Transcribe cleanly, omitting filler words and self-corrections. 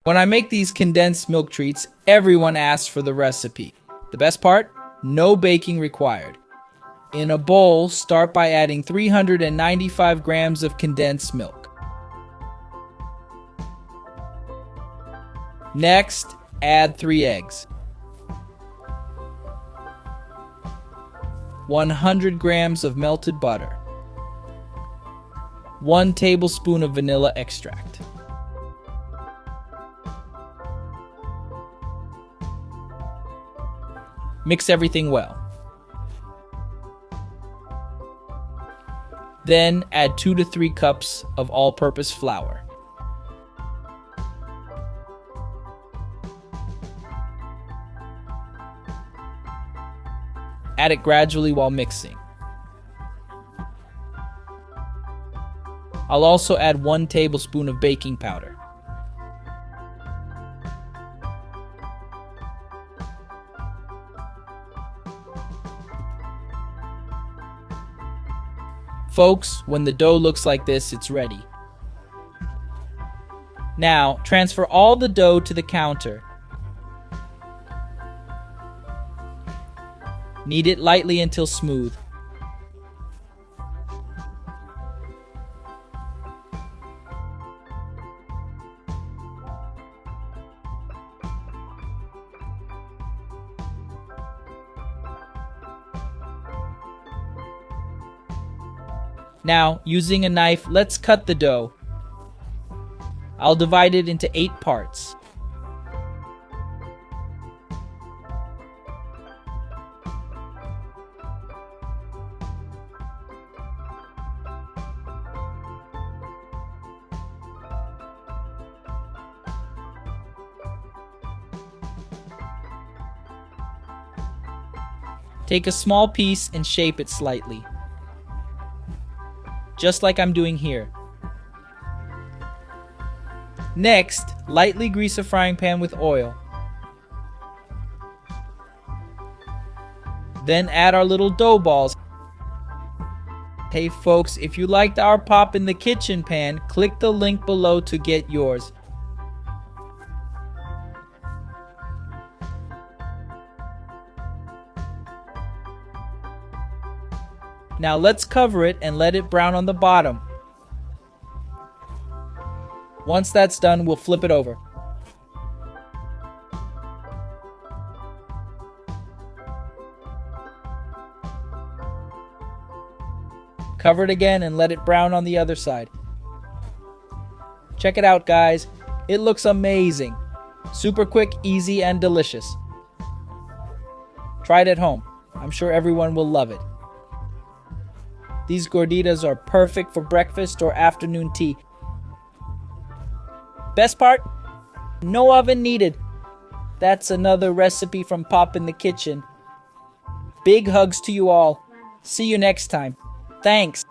When I make these condensed milk treats, everyone asks for the recipe. The best part? No baking required. In a bowl, start by adding 395 grams of condensed milk. Next, add 3 eggs, 100 grams of melted butter, 1 tablespoon of vanilla extract. Mix everything well. Then add 2 to 3 cups of all-purpose flour. Add it gradually while mixing. I'll also add 1 tablespoon of baking powder. Folks, when the dough looks like this, it's ready. Now, transfer all the dough to the counter. Knead it lightly until smooth. Now, using a knife, let's cut the dough. I'll divide it into 8 parts. Take a small piece and shape it slightly, just like I'm doing here. Next, lightly grease a frying pan with oil. Then add our little dough balls. Hey folks, if you liked our Pop in the Kitchen pan, click the link below to get yours. Now let's cover it and let it brown on the bottom. Once that's done, we'll flip it over. Cover it again and let it brown on the other side. Check it out, guys. It looks amazing. Super quick, easy, and delicious. Try it at home. I'm sure everyone will love it. These gorditas are perfect for breakfast or afternoon tea. Best part? No oven needed. That's another recipe from Pop in the Kitchen. Big hugs to you all. See you next time. Thanks.